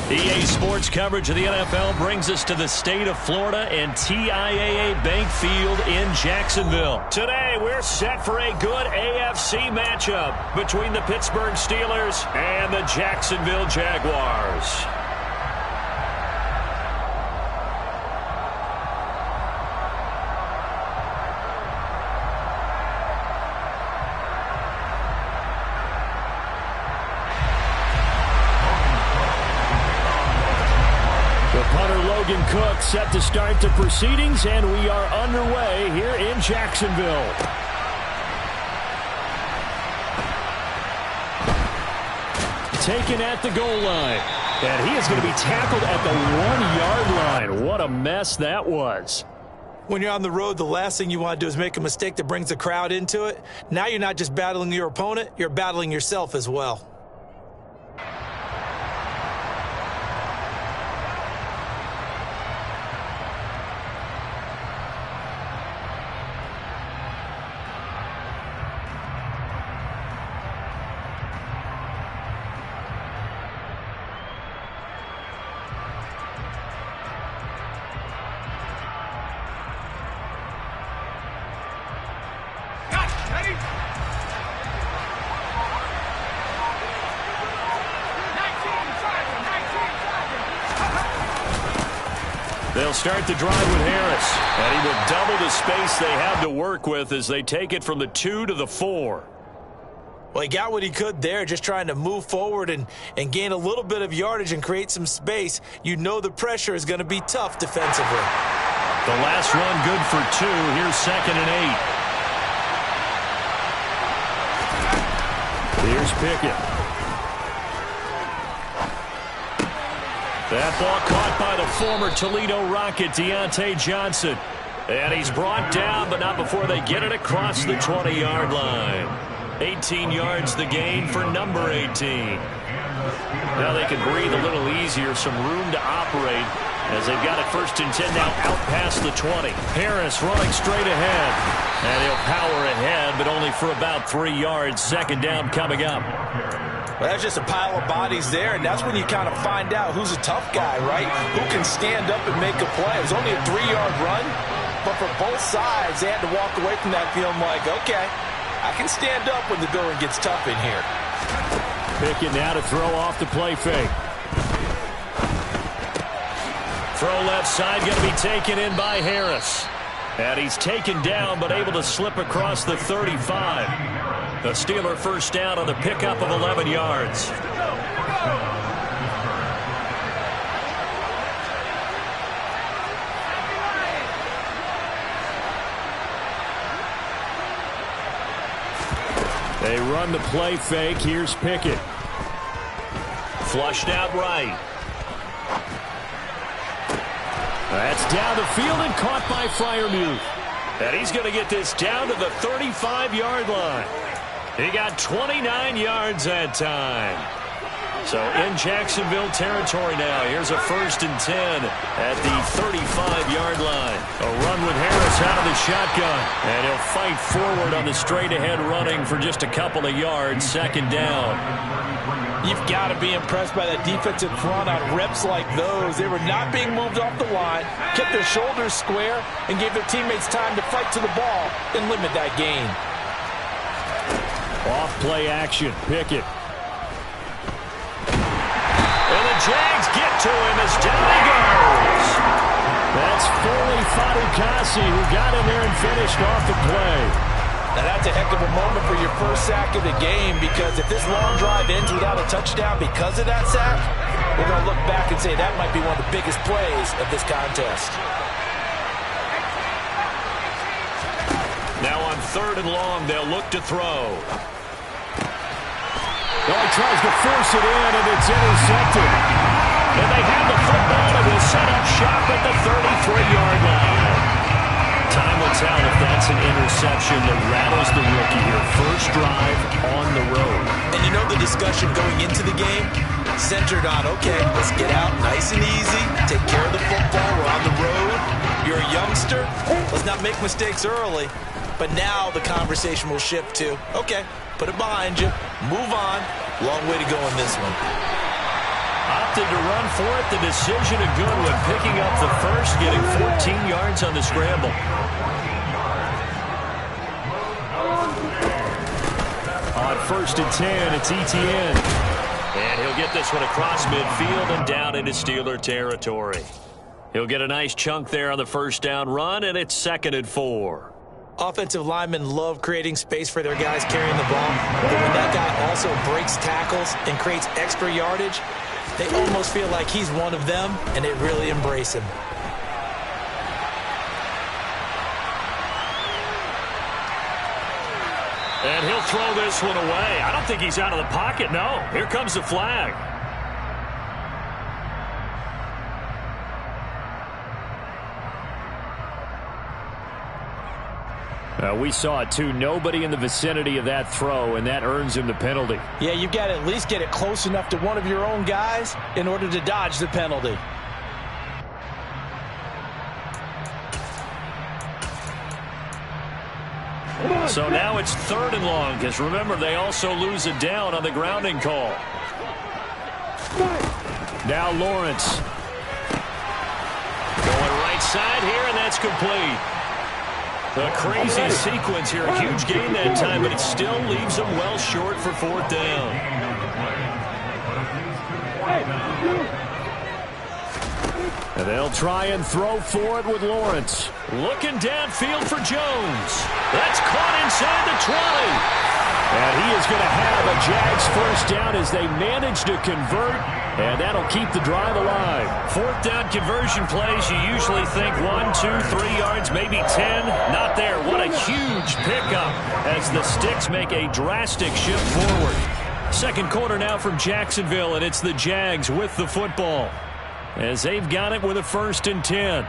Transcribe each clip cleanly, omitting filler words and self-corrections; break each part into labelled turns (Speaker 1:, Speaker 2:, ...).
Speaker 1: EA Sports coverage of the NFL brings us to the state of Florida and TIAA Bank Field in Jacksonville. Today, we're set for a good AFC matchup between the Pittsburgh Steelers and the Jacksonville Jaguars. Cook set to start the proceedings, and we are underway here in Jacksonville. Taken at the goal line, and he is going to be tackled at the 1-yard line. What a mess that was.
Speaker 2: When you're on the road, the last thing you want to do is make a mistake that brings the crowd into it. Now you're not just battling your opponent, you're battling yourself as well.
Speaker 1: They'll start the drive with Harris, and he will double the space they have to work with as they take it from the 2 to the 4.
Speaker 2: Well, he got what he could there, just trying to move forward and gain a little bit of yardage and create some space. You know the pressure is going to be tough defensively.
Speaker 1: The last run good for 2. Here's 2nd and 8. Here's Pickett. That ball caught by the former Toledo Rocket, Deontay Johnson. And he's brought down, but not before they get it across the 20-yard line. 18 yards the gain for number 18. Now they can breathe a little easier, some room to operate as they've got it 1st and 10 now out past the 20. Harris running straight ahead. And he'll power ahead, but only for about 3 yards. 2nd down coming up.
Speaker 2: Well, that's just a pile of bodies there, and that's when you kind of find out who's a tough guy, right? Who can stand up and make a play. It was only a 3-yard run, but for both sides, they had to walk away from that feeling like, okay, I can stand up when the going gets tough in here.
Speaker 1: Pickett now to throw off the play fake. Throw left side, going to be taken in by Harris. And he's taken down, but able to slip across the 35. The Steeler 1st down on the pickup of 11 yards. They run the play fake. Here's Pickett. Flushed out right. That's down the field and caught by Freiermuth. And he's going to get this down to the 35-yard line. He got 29 yards that time. So in Jacksonville territory now. Here's a 1st and 10 at the 35-yard line. A run with Harris out of the shotgun. And he'll fight forward on the straight-ahead running for just a couple of yards. 2nd down.
Speaker 2: You've got to be impressed by that defensive front on reps like those. They were not being moved off the line, kept their shoulders square, and gave their teammates time to fight to the ball and limit that gain.
Speaker 1: Off-play action. Pickett. And the Jags get to him as down he goes. That's Foley Fatukasi who got in there and finished off the play.
Speaker 2: Now that's a heck of a moment for your 1st sack of the game, because if this long drive ends without a touchdown because of that sack, we're going to look back and say that might be one of the biggest plays of this contest.
Speaker 1: Now on 3rd and long, they'll look to throw. Well, he tries to force it in, and it's intercepted. And they have the football, and will set up shop at the 33-yard line. Time will tell if that's an interception that rattles the rookie here. 1st drive on the road.
Speaker 2: And you know the discussion going into the game? Centered on, okay, let's get out nice and easy, take care of the football, we're on the road. You're a youngster, let's not make mistakes early. But now the conversation will shift to, okay, put it behind you, move on. Long way to go in this one.
Speaker 1: Opted to run for it. The decision a good one. Picking up the first, getting 14 yards on the scramble. On 1st and 10, it's Etienne. And he'll get this one across midfield and down into Steeler territory. He'll get a nice chunk there on the first down run, and it's 2nd and 4.
Speaker 2: Offensive linemen love creating space for their guys carrying the ball. But when that guy also breaks tackles and creates extra yardage, they almost feel like he's one of them, and they really embrace him.
Speaker 1: And he'll throw this one away. I don't think he's out of the pocket, no. Here comes the flag. We saw it, too. Nobody in the vicinity of that throw, and that earns him the penalty.
Speaker 2: Yeah, you've got to at least get it close enough to one of your own guys in order to dodge the penalty.
Speaker 1: So now it's 3rd and long, because remember, they also lose it down on the grounding call. Now Lawrence. Going right side here, and that's complete. A crazy sequence here. A huge gain that time, but it still leaves them well short for 4th down. And they'll try and throw for it with Lawrence. Looking downfield for Jones. That's caught inside the 20. And he is going to have a Jags first down as they manage to convert, and that'll keep the drive alive. 4th down conversion plays, you usually think 1, 2, 3 yards, maybe 10. Not there. What a huge pickup as the Sticks make a drastic shift forward. 2nd quarter now from Jacksonville, and it's the Jags with the football as they've got it with a 1st and 10.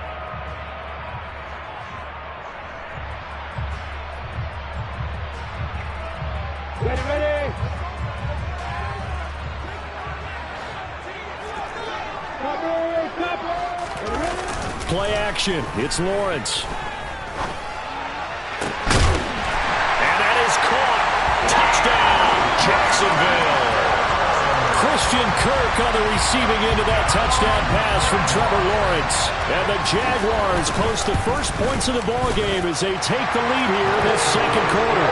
Speaker 3: Ready.
Speaker 1: Play action. It's Lawrence. And that is caught. Touchdown, Jacksonville. Christian Kirk on the receiving end of that touchdown pass from Trevor Lawrence. And the Jaguars post the first points of the ballgame as they take the lead here in this 2nd quarter.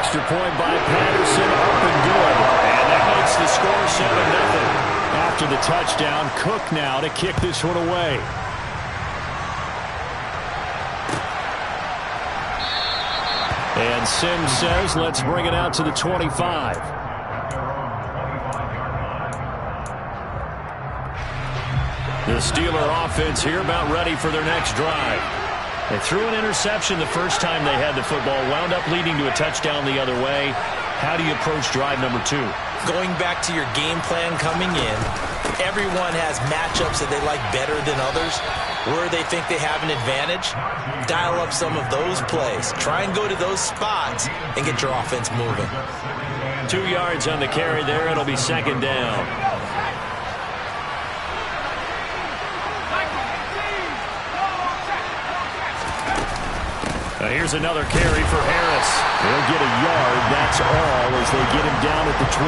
Speaker 1: Extra point by Patterson, up and good. And that makes the score 7-0. After the touchdown, Cook now to kick this one away. And Sims says, let's bring it out to the 25. The Steeler offense here about ready for their next drive. They threw an interception the first time they had the football, wound up leading to a touchdown the other way. How do you approach drive number 2?
Speaker 2: Going back to your game plan coming in, everyone has matchups that they like better than others. Where they think they have an advantage, dial up some of those plays. Try and go to those spots and get your offense moving.
Speaker 1: 2 yards on the carry there. It'll be 2nd down. Here's another carry for Harris. He'll get a yard, that's all, as they get him down at the 28.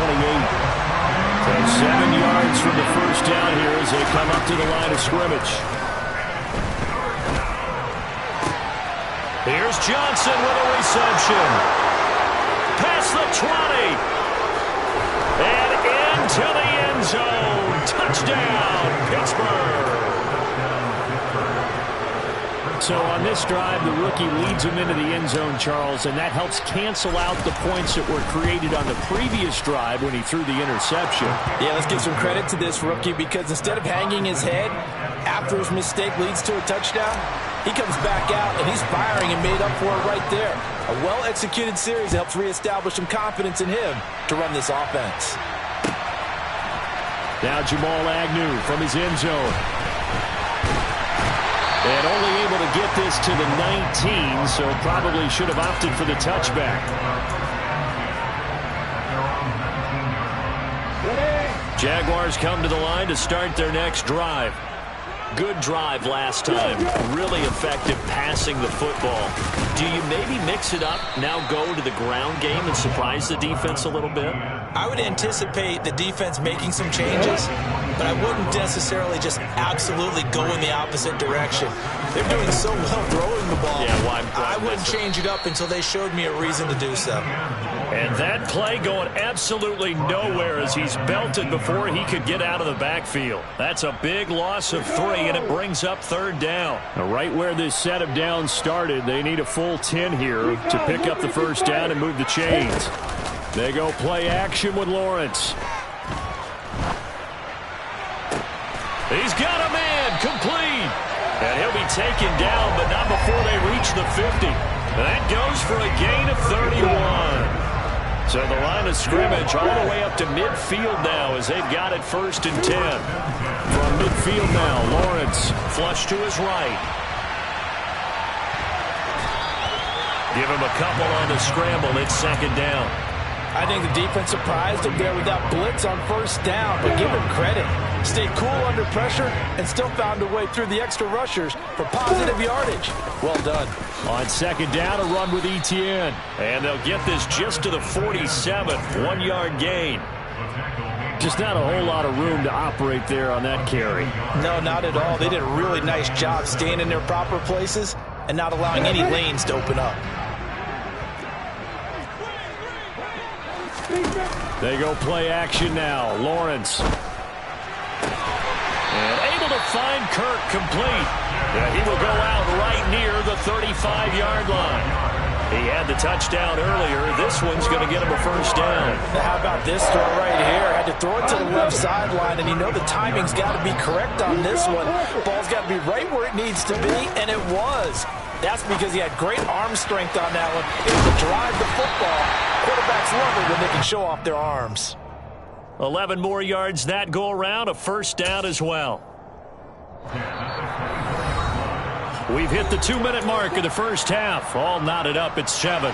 Speaker 1: So 7 yards from the first down here as they come up to the line of scrimmage. Here's Johnson with a reception. Past the 20. And into the end zone. Touchdown, Pittsburgh. So on this drive, the rookie leads him into the end zone, Charles, and that helps cancel out the points that were created on the previous drive when he threw the interception.
Speaker 2: Yeah, let's give some credit to this rookie because instead of hanging his head after his mistake leads to a touchdown, he comes back out and he's firing and made up for it right there. A well-executed series helps reestablish some confidence in him to run this offense.
Speaker 1: Now Jamal Agnew from his end zone. And only able to get this to the 19, so probably should have opted for the touchback. Jaguars come to the line to start their next drive. Good drive last time. Really effective passing the football. Do you maybe mix it up, now go to the ground game and surprise the defense a little bit?
Speaker 2: I would anticipate the defense making some changes, but I wouldn't necessarily just absolutely go in the opposite direction. They're doing so well throwing the ball.
Speaker 1: Yeah, why
Speaker 2: I wouldn't change it up until they showed me a reason to do so.
Speaker 1: And that play going absolutely nowhere as he's belted before he could get out of the backfield. That's a big loss of 3, and it brings up 3rd down.
Speaker 4: Now, right where this set of downs started, they need a full 10 here to pick up the 1st down and move the chains. They go play action with Lawrence.
Speaker 1: He's got a man complete. And he'll be taken down, but not before they reach the 50. That goes for a gain of 31. So the line of scrimmage all the way up to midfield now as they've got it 1st and 10.
Speaker 4: From midfield now, Lawrence
Speaker 1: flush to his right. Give him a couple on the scramble. It's 2nd down.
Speaker 2: I think the defense surprised him there with that blitz on 1st down, but give him credit. Stayed cool under pressure and still found a way through the extra rushers for positive yardage. Well done.
Speaker 4: On 2nd down, a run with Etienne.
Speaker 1: And they'll get this just to the 47. 1-yard gain.
Speaker 4: Just not a whole lot of room to operate there on that carry.
Speaker 2: No, not at all. They did a really nice job staying in their proper places and not allowing any lanes to open up.
Speaker 4: They go play action now. Lawrence.
Speaker 1: And able to find Kirk complete. Yeah, he will go out right near the 35-yard line. He had the touchdown earlier. This one's going to get him a 1st down.
Speaker 2: Now, how about this throw right here? Had to throw it to the left sideline, and you know the timing's got to be correct on this one. Ball's got to be right where it needs to be, and it was. That's because he had great arm strength on that one. Able to drive the football. Quarterbacks love it when they can show off their arms.
Speaker 1: 11 more yards that go around, a 1st down as well. We've hit the 2-minute mark of the 1st half. All knotted up at 7.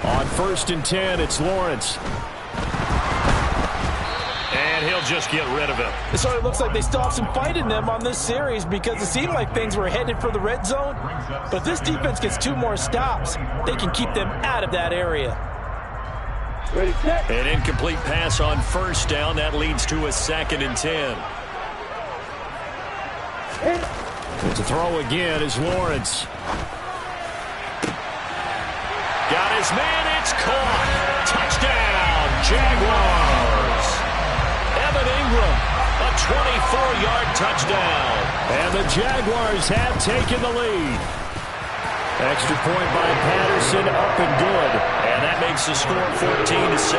Speaker 4: On 1st and 10, it's Lawrence.
Speaker 1: And he'll just get rid of him.
Speaker 2: So it looks like they still have some fight in them on this series because it seemed like things were headed for the red zone. But if this defense gets 2 more stops, they can keep them out of that area.
Speaker 1: An incomplete pass on 1st down. That leads to a 2nd and 10.
Speaker 4: To throw again is Lawrence.
Speaker 1: Got his man. It's caught. Touchdown, Jaguars. Evan Ingram, a 24-yard touchdown.
Speaker 4: And the Jaguars have taken the lead. Extra point by Patterson, up and good.
Speaker 1: And that makes the score 14-7.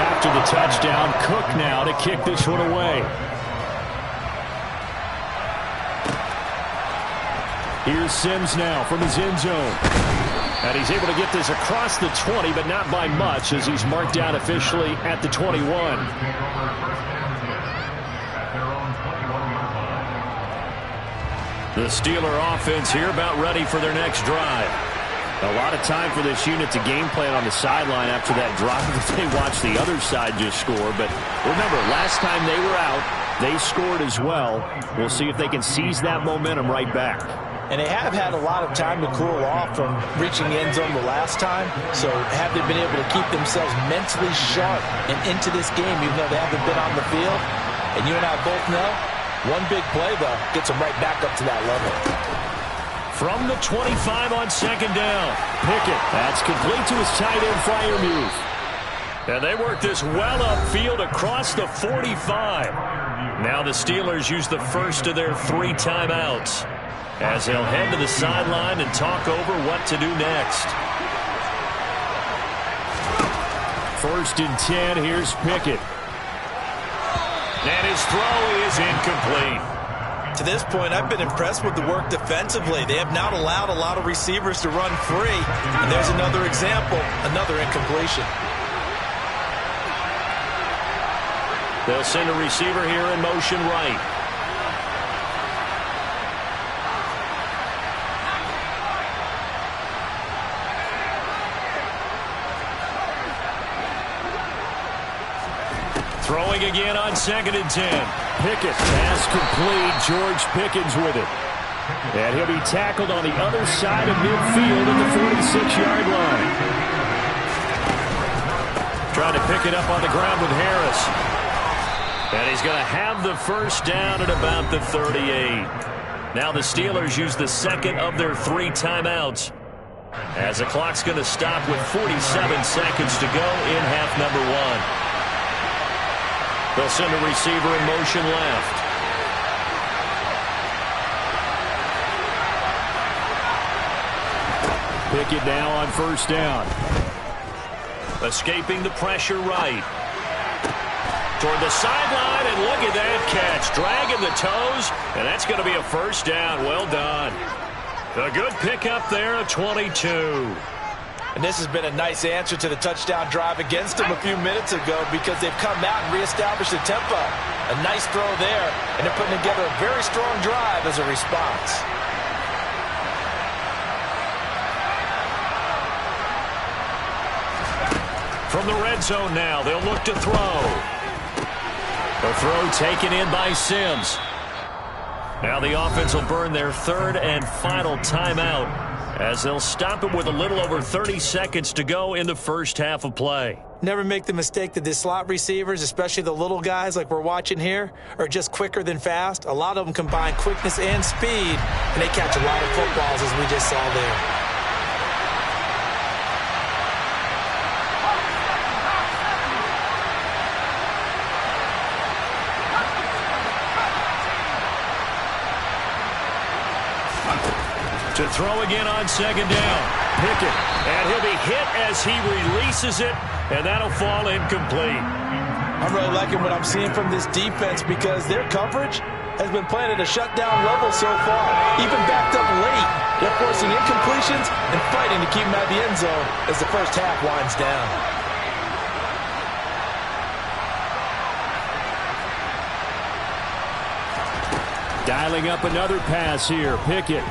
Speaker 4: After the touchdown, Cook now to kick this one away. Here's Sims now from his end zone. And he's able to get this across the 20, but not by much as he's marked down officially at the 21.
Speaker 1: The Steeler offense here about ready for their next drive.
Speaker 4: A lot of time for this unit to game plan on the sideline after that drive that they watched the other side just score. But remember, last time they were out, they scored as well. We'll see if they can seize that momentum right back.
Speaker 2: And they have had a lot of time to cool off from reaching the end zone the last time. So have they been able to keep themselves mentally sharp and into this game even though they haven't been on the field? And you and I both know, one big play, though, gets them right back up to that level.
Speaker 1: From the 25 on 2nd down.
Speaker 4: Pickett, that's complete to his tight end flyer move.
Speaker 1: And they work this well upfield across the 45. Now the Steelers use the first of their 3 timeouts as they'll head to the sideline and talk over what to do next.
Speaker 4: 1st and 10, here's Pickett.
Speaker 1: And his throw is incomplete.
Speaker 2: To this point, I've been impressed with the work defensively. They have not allowed a lot of receivers to run free. And there's another example, another incompletion.
Speaker 1: They'll send a receiver here in motion right. Throwing again on 2nd and 10.
Speaker 4: Pickett, pass complete. George Pickens with it. And he'll be tackled on the other side of midfield at the 46-yard line.
Speaker 1: Trying to pick it up on the ground with Harris. And he's going to have the first down at about the 38. Now the Steelers use the second of their 3 timeouts, as the clock's going to stop with 47 seconds to go in half number 1. They'll send a receiver in motion left.
Speaker 4: Pickett now on first down.
Speaker 1: Escaping the pressure right. Toward the sideline, and look at that catch. Dragging the toes, and that's going to be a first down. Well done. A good pickup there at 22.
Speaker 2: And this has been a nice answer to the touchdown drive against them a few minutes ago, because they've come out and reestablished the tempo. A nice throw there, and they're putting together a very strong drive as a response.
Speaker 1: From the red zone now, they'll look to throw. The throw taken in by Sims. Now the offense will burn their 3rd and final timeout, as they'll stop it with a little over 30 seconds to go in the first half of play.
Speaker 2: Never make the mistake that the slot receivers, especially the little guys like we're watching here, are just quicker than fast. A lot of them combine quickness and speed, and they catch a lot of footballs, as we just saw there.
Speaker 1: To throw again on 2nd down. Pickett, and he'll be hit as he releases it, and that'll fall incomplete.
Speaker 2: I'm really liking what I'm seeing from this defense, because their coverage has been playing at a shutdown level so far, even backed up late. They're forcing incompletions and fighting to keep them out of the end zone as the first half winds down.
Speaker 4: Dialing up another pass here. Pickett.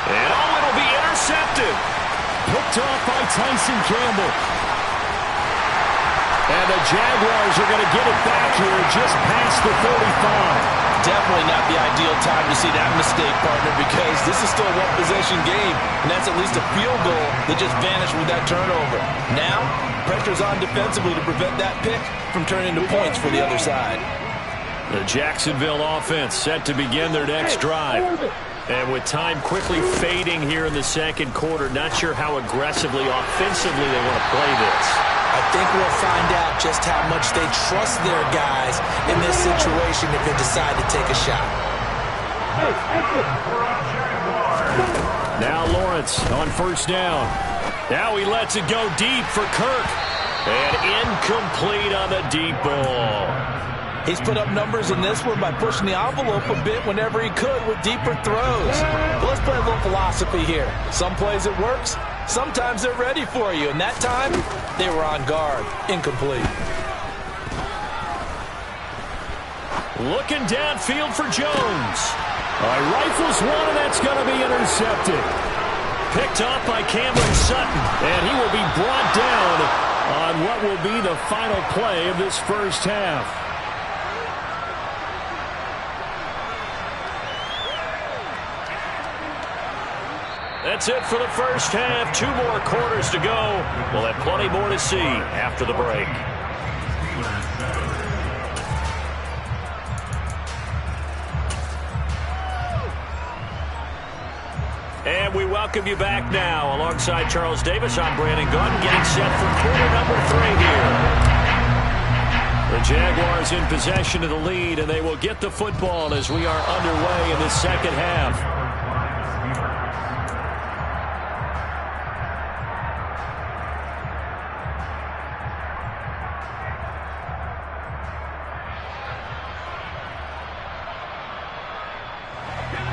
Speaker 1: And it'll be intercepted.
Speaker 4: Picked off by Tyson Campbell. And the Jaguars are going to get it back here just past the 35.
Speaker 2: Definitely not the ideal time to see that mistake, partner, because this is still a one-possession game, and that's at least a field goal that just vanished with that turnover. Now, pressure's on defensively to prevent that pick from turning into points for the other side.
Speaker 1: The Jacksonville offense set to begin their next drive. And with time quickly fading here in the second quarter, not sure how aggressively, offensively they want to play this.
Speaker 2: I think we'll find out just how much they trust their guys in this situation if they decide to take a shot.
Speaker 4: Now Lawrence on first down.
Speaker 1: Now he lets it go deep for Kirk. And incomplete on the deep ball.
Speaker 2: He's put up numbers in this one by pushing the envelope a bit whenever he could with deeper throws. But let's play a little philosophy here. Some plays it works, sometimes they're ready for you. And that time, they were on guard. Incomplete.
Speaker 1: Looking downfield for Jones.
Speaker 4: Rifles one, and that's going to be intercepted.
Speaker 1: Picked off by Cameron Sutton.
Speaker 4: And he will be brought down on what will be the final play of this first half.
Speaker 1: That's it for the first half. 2 more quarters to go. We'll have plenty more to see after the break. And we welcome you back now. Alongside Charles Davis, I'm Brandon Gordon, getting set for quarter number 3 here. The Jaguars in possession of the lead, and they will get the football as we are underway in the second half.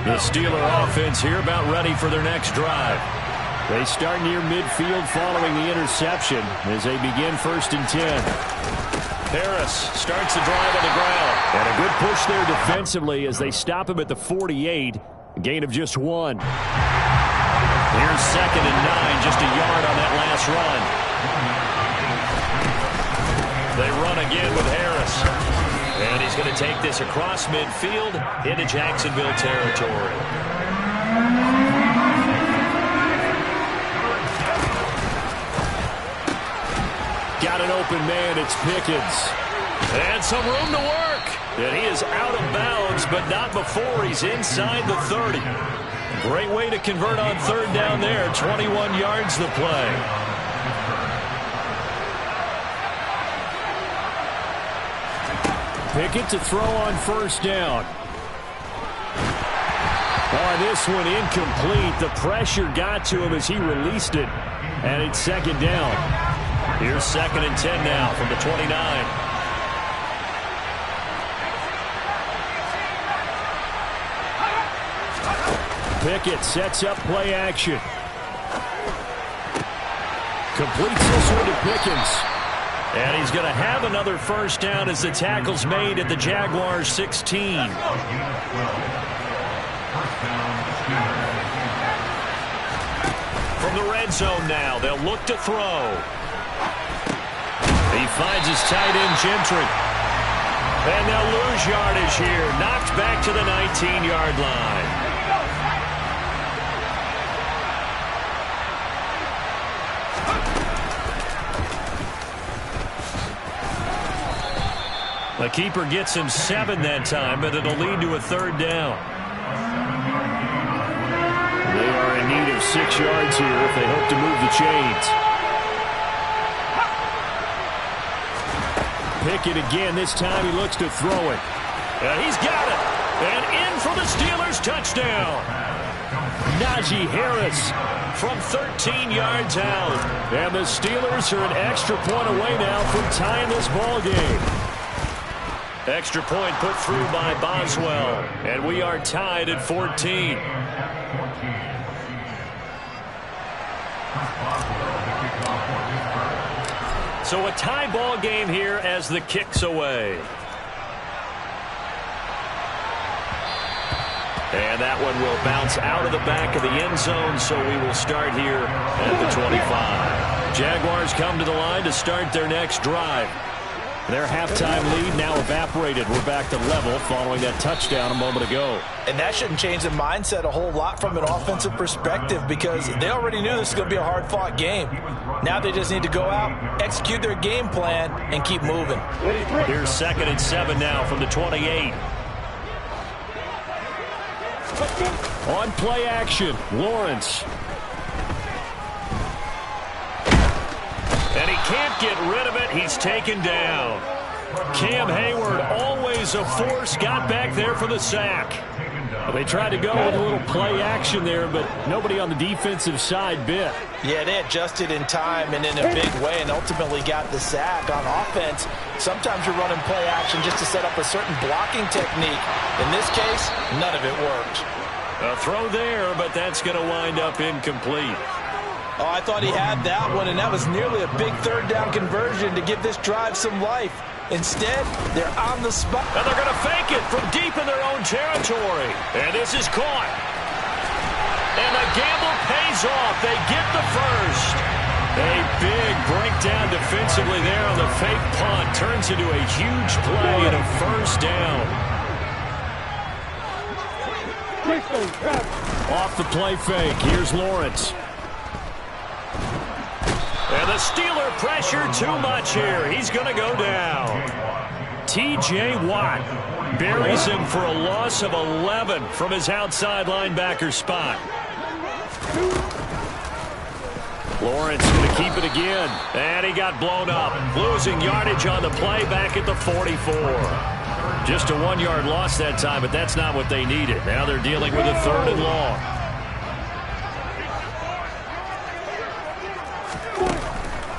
Speaker 1: The Steeler offense here about ready for their next drive.
Speaker 4: They start near midfield following the interception as they begin 1st and 10.
Speaker 1: Harris starts the drive on the ground.
Speaker 4: And a good push there defensively as they stop him at the 48. A gain of just 1.
Speaker 1: Here's 2nd and 9, just a yard on that last run. They run again with Harris. And he's going to take this across midfield into Jacksonville territory. Got an open man. It's Pickens. And some room to work. And he is out of bounds, but not before he's inside the 30. Great way to convert on third down there. 21 yards the play. Pickett to throw on first down. Oh, this one incomplete. The pressure got to him as he released it. And it's second down. Here's 2nd and 10 now from the 29. Pickett sets up play action. Completes this one to Pickens. And he's going to have another first down as the tackle's made at the Jaguars' 16. From the red zone now, they'll look to throw. He finds his tight end, Gentry. And they'll lose yardage here. Knocked back to the 19-yard line. The keeper gets him 7 that time, but it'll lead to a third down. They are in need of 6 yards here if they hope to move the chains. Pickett again. This time he looks to throw it. And he's got it. And in for the Steelers' touchdown. Najee Harris from 13 yards out. And the Steelers are an extra point away now from tying this ball game. Extra point put through by Boswell. And we are tied at 14. So a tie ball game here as the kick's away. And that one will bounce out of the back of the end zone, so we will start here at the 25. Jaguars come to the line to start their next drive. Their halftime lead now evaporated. We're back to level following that touchdown a moment ago.
Speaker 2: And that shouldn't change the mindset a whole lot from an offensive perspective because they already knew this was going to be a hard-fought game. Now they just need to go out, execute their game plan, and keep moving.
Speaker 1: Here's 2nd and 7 now from the 28. On play action, Lawrence. And he can't get rid of it. He's taken down. Cam Hayward, always a force, got back there for the sack. Well, they tried to go with a little play action there, but nobody on the defensive side bit.
Speaker 2: Yeah, they adjusted in time and in a big way and ultimately got the sack. On offense, sometimes you're running play action just to set up a certain blocking technique. In this case, none of it worked.
Speaker 1: A throw there, but that's going to wind up incomplete.
Speaker 2: Oh, I thought he had that one, and that was nearly a big third down conversion to give this drive some life. Instead, they're on the spot.
Speaker 1: And they're going to fake it from deep in their own territory. And this is caught. And the gamble pays off. They get the first. A big breakdown defensively there on the fake punt. Turns into a huge play and a first down. Off the play fake. Here's Lawrence. And the Steeler pressure too much here. He's going to go down. T.J. Watt buries him for a loss of 11 from his outside linebacker spot. Lawrence going to keep it again. And he got blown up. Losing yardage on the play back at the 44. Just a 1-yard loss that time, but that's not what they needed. Now they're dealing with a 3rd and long.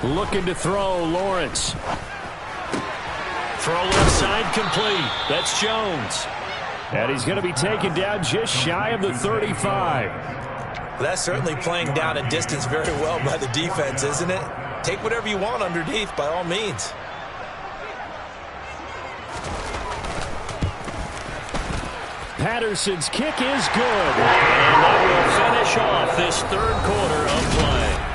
Speaker 1: Looking to throw, Lawrence. Throw left side complete. That's Jones. And he's going to be taken down just shy of the 35.
Speaker 2: That's certainly playing down a distance very well by the defense, isn't it? Take whatever you want underneath, by all means.
Speaker 1: Patterson's kick is good. And that will finish off this 3rd quarter of play.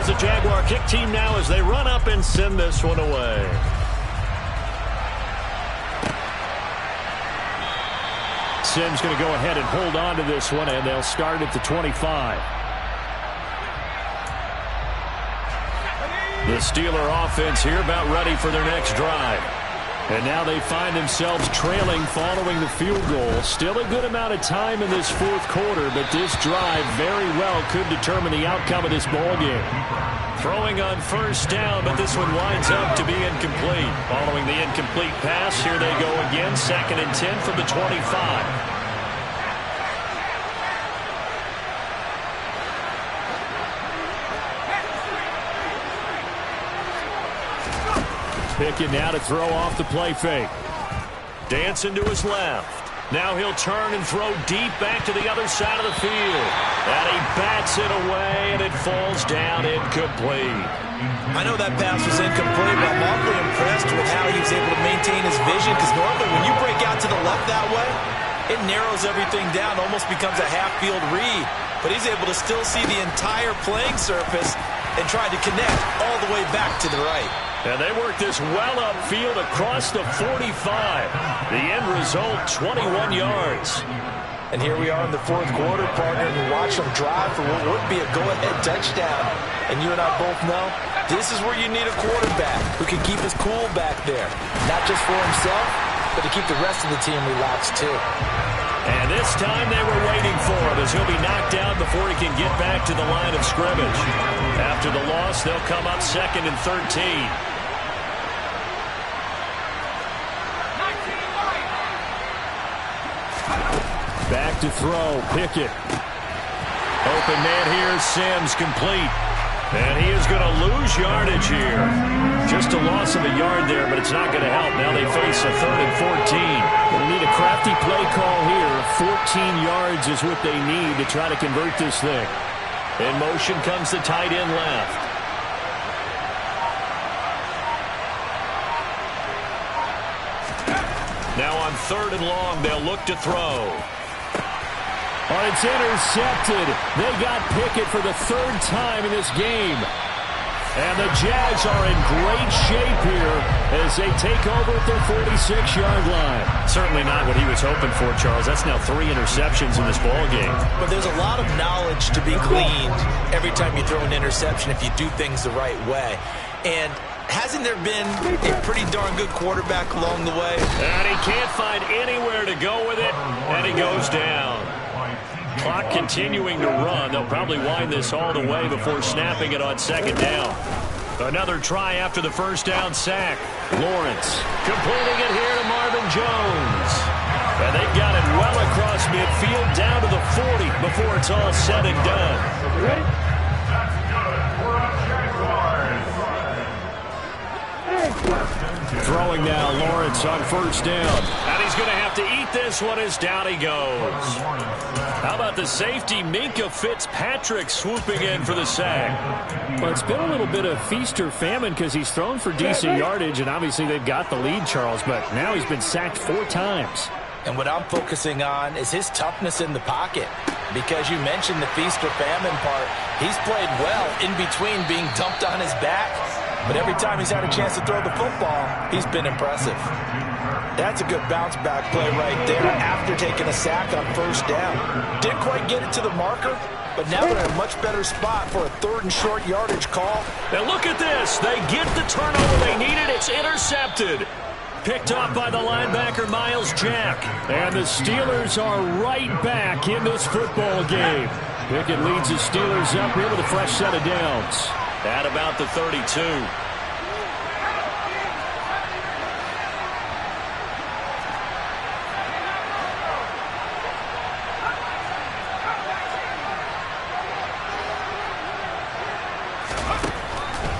Speaker 1: the Jaguar kick team now as they run up and send this one away. Sims going to go ahead and hold on to this one, and they'll start at the 25. The Steeler offense here about ready for their next drive. And now they find themselves trailing following the field goal. Still a good amount of time in this fourth quarter, but this drive very well could determine the outcome of this ball game. Throwing on first down, but this one winds up to be incomplete. Following the incomplete pass, here they go again. 2nd and 10 from the 25. Pickett now to throw off the play fake. Dancing to his left. Now he'll turn and throw deep back to the other side of the field. And he bats it away, and it falls down incomplete.
Speaker 2: I know that pass was incomplete, but I'm awfully impressed with how he was able to maintain his vision, because normally when you break out to the left that way, it narrows everything down, almost becomes a half-field read. But he's able to still see the entire playing surface and try to connect all the way back to the right.
Speaker 1: And they work this well upfield across the 45. The end result, 21 yards.
Speaker 2: And here we are in the fourth quarter, partner, and watch them drive for what would be a go-ahead touchdown. And you and I both know this is where you need a quarterback who can keep his cool back there. Not just for himself, but to keep the rest of the team relaxed too.
Speaker 1: And this time they were waiting for him as he'll be knocked out before he can get back to the line of scrimmage. After the loss, they'll come up 2nd and 13. Back to throw, Pickett. Open man here, Sims complete. And he is going to lose yardage here. Just a loss of a yard there, but it's not going to help. Now they face a 3rd and 14. Going to need a crafty play call here. 14 yards is what they need to try to convert this thing. In motion comes the tight end left. Now on 3rd and long, they'll look to throw. Oh, it's intercepted. They got Pickett for the 3rd time in this game. And the Jags are in great shape here as they take over at their 46-yard line. Certainly not what he was hoping for, Charles. That's now 3 interceptions in this ball game.
Speaker 2: But there's a lot of knowledge to be gleaned every time you throw an interception if you do things the right way. And hasn't there been a pretty darn good quarterback along the way?
Speaker 1: And he can't find anywhere to go with it, and he goes down. Clock continuing to run. They'll probably wind this all the way before snapping it on 2nd down. Another try after the first down sack. Lawrence completing it here to Marvin Jones. And they've got it well across midfield down to the 40 before it's all said and done.
Speaker 3: Ready?
Speaker 1: Throwing now, Lawrence on 1st down. And he's going to have to eat this one as down he goes. How about the safety, Minka Fitzpatrick, swooping in for the sack? Well, it's been a little bit of feast or famine because he's thrown for decent yardage, and obviously they've got the lead, Charles, but now he's been sacked 4 times.
Speaker 2: And what I'm focusing on is his toughness in the pocket. Because you mentioned the feast or famine part. He's played well in between being dumped on his back. But every time he's had a chance to throw the football, he's been impressive. That's a good bounce-back play right there after taking a sack on 1st down. Didn't quite get it to the marker, but now they're in a much better spot for a 3rd and short yardage call.
Speaker 1: And look at this. They get the turnover they needed. It's intercepted. Picked off by the linebacker, Miles Jack. And the Steelers are right back in this football game. Pickett leads the Steelers up here with a fresh set of downs. At about the 32.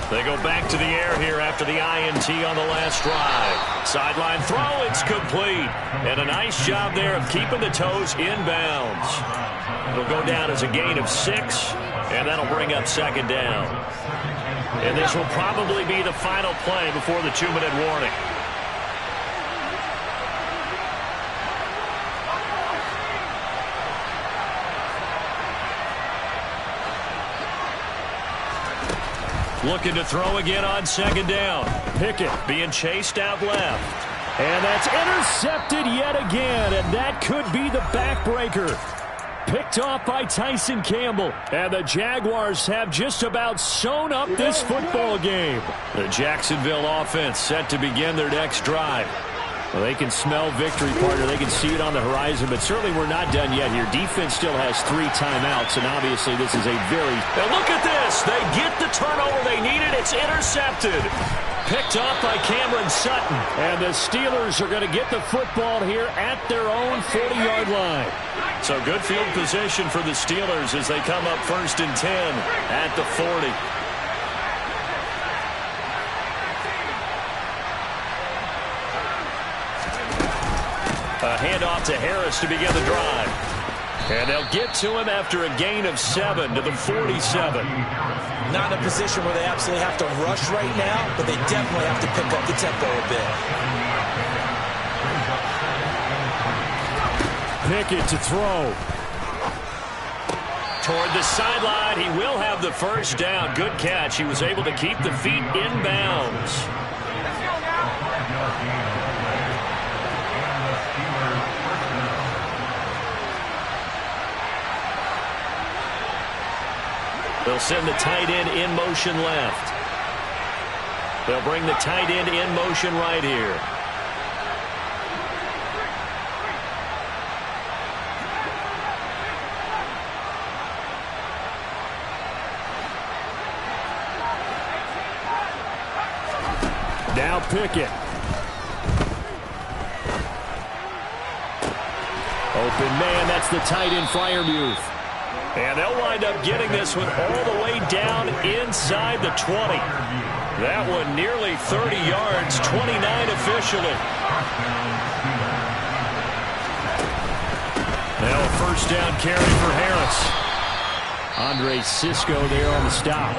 Speaker 1: They go back to the air here after the INT on the last drive. Sideline throw, it's complete. And a nice job there of keeping the toes inbounds. It'll go down as a gain of 6, and that'll bring up 2nd down. And this will probably be the final play before the 2-minute warning. Looking to throw again on second down. Pickett being chased out left. And that's intercepted yet again, and that could be the backbreaker. Picked off by Tyson Campbell. And the Jaguars have just about sewn up this football game. The Jacksonville offense set to begin their next drive. Well, they can smell victory, partner. They can see it on the horizon, but certainly we're not done yet here. Defense still has 3 timeouts, and obviously this is a very... Now look at this. They get the turnover they needed. It's intercepted. Picked off by Cameron Sutton. And the Steelers are going to get the football here at their own 40-yard line. So good field position for the Steelers as they come up 1st and 10 at the 40. A handoff to Harris to begin the drive. And they'll get to him after a gain of 7 to the 47.
Speaker 2: Not in a position where they absolutely have to rush right now, but they definitely have to pick up the tempo a bit.
Speaker 1: Pickett to throw. Toward the sideline, he will have the first down. Good catch. He was able to keep the feet in bounds. They'll send the tight end in motion left. They'll bring the tight end in motion right here. Now Pickett. Open man, that's the tight end Freiermuth. And they'll wind up getting this one all the way down inside the 20. That one nearly 30 yards, 29 officially. Now a first down carry for Harris. Andre Sisco there on the stop.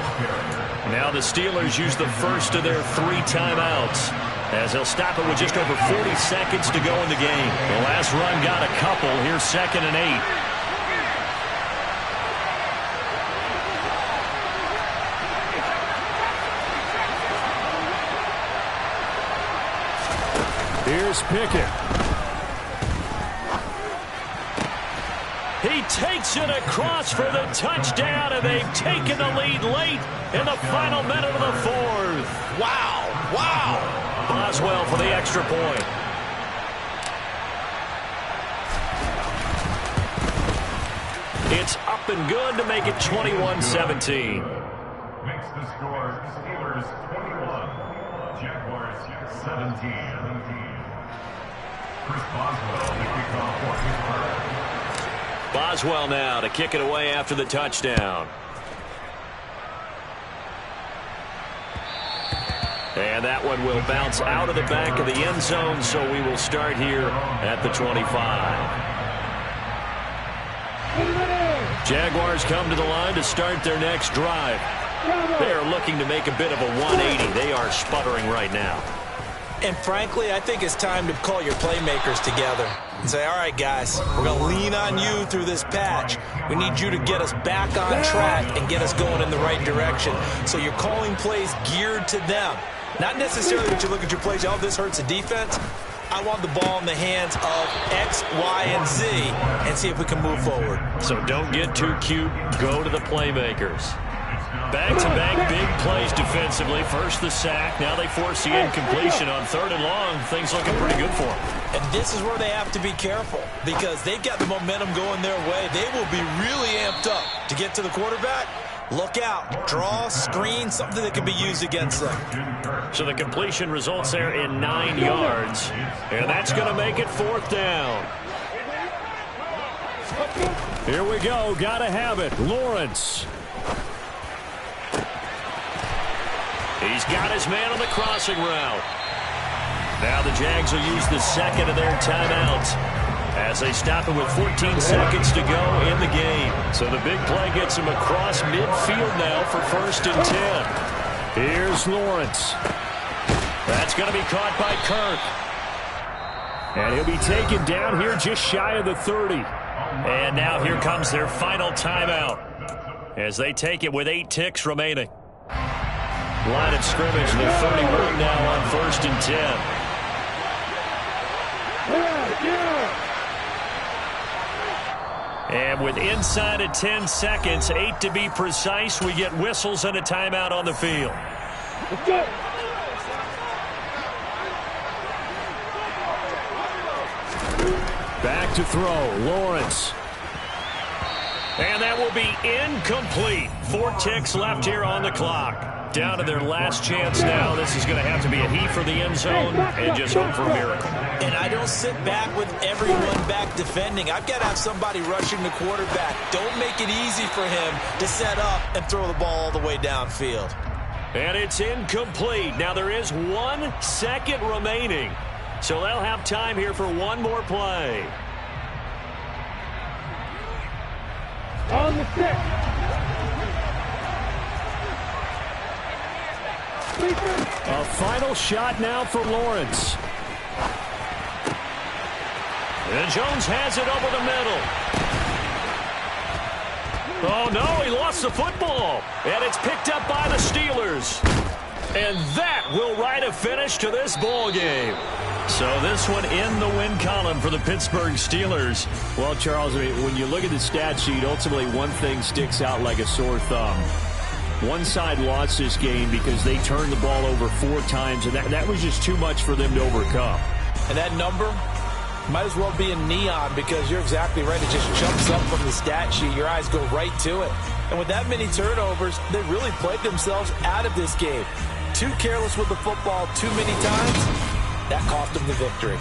Speaker 1: Now the Steelers use the first of their 3 timeouts as they'll stop it with just over 40 seconds to go in the game. The last run got a couple. Here's 2nd and 8. Here's Pickett. He takes it across for the touchdown, and they've taken the lead late in the final minute of the 4th.
Speaker 2: Wow, wow.
Speaker 1: Boswell for the extra point. It's up and good to make it 21-17.
Speaker 5: Makes the score Steelers 21, Jaguars 17. Chris Boswell, the kickoff for Pittsburgh.
Speaker 1: Boswell now to kick it away after the touchdown. And that one will bounce out of the back of the end zone, so we will start here at the 25. Jaguars come to the line to start their next drive. They are looking to make a bit of a 180. They are sputtering right now.
Speaker 2: And frankly, I think it's time to call your playmakers together and say, all right, guys, we're going to lean on you through this patch. We need you to get us back on track and get us going in the right direction. So you're calling plays geared to them. Not necessarily that you look at your plays, oh, this hurts the defense. I want the ball in the hands of X, Y, and Z and see if we can move forward.
Speaker 1: So don't get too cute. Go to the playmakers. Back-to-back big plays defensively. First the sack. Now they force the incompletion on 3rd and long. Things looking pretty good for them.
Speaker 2: And this is where they have to be careful because they've got the momentum going their way. They will be really amped up to get to the quarterback. Look out. Draw, screen, something that can be used against them.
Speaker 1: So the completion results there in 9 yards. And that's going to make it 4th down. Here we go. Got to have it. Lawrence. He's got his man on the crossing route. Now the Jags will use the second of their timeouts as they stop it with 14 seconds to go in the game. So the big play gets him across midfield now for 1st and 10. Here's Lawrence. That's going to be caught by Kirk. And he'll be taken down here just shy of the 30. And now here comes their final timeout as they take it with 8 ticks remaining. Line of scrimmage, the 31 now on 1st and 10. And with inside of 10 seconds, 8 to be precise, we get whistles and a timeout on the field. Back to throw, Lawrence. And that will be incomplete. 4 ticks left here on the clock. Down to their last chance now. This is going to have to be a heave for the end zone and just hope for a miracle.
Speaker 2: And I don't sit back with everyone back defending. I've got to have somebody rushing the quarterback. Don't make it easy for him to set up and throw the ball all the way downfield.
Speaker 1: And it's incomplete. Now there is 1 second remaining. So they'll have time here for one more play.
Speaker 3: On the stick.
Speaker 1: A final shot now for Lawrence. And Jones has it over the middle. Oh, no, he lost the football. And it's picked up by the Steelers. And that will write a finish to this ball game. So this one in the win column for the Pittsburgh Steelers. Well, Charles, I mean, when you look at the stat sheet, ultimately one thing sticks out like a sore thumb. One side lost this game because they turned the ball over 4 times, and that was just too much for them to overcome.
Speaker 2: And that number might as well be in neon because you're exactly right. It just jumps up from the stat sheet. Your eyes go right to it. And with that many turnovers, they really played themselves out of this game. Too careless with the football too many times. That cost them the victory.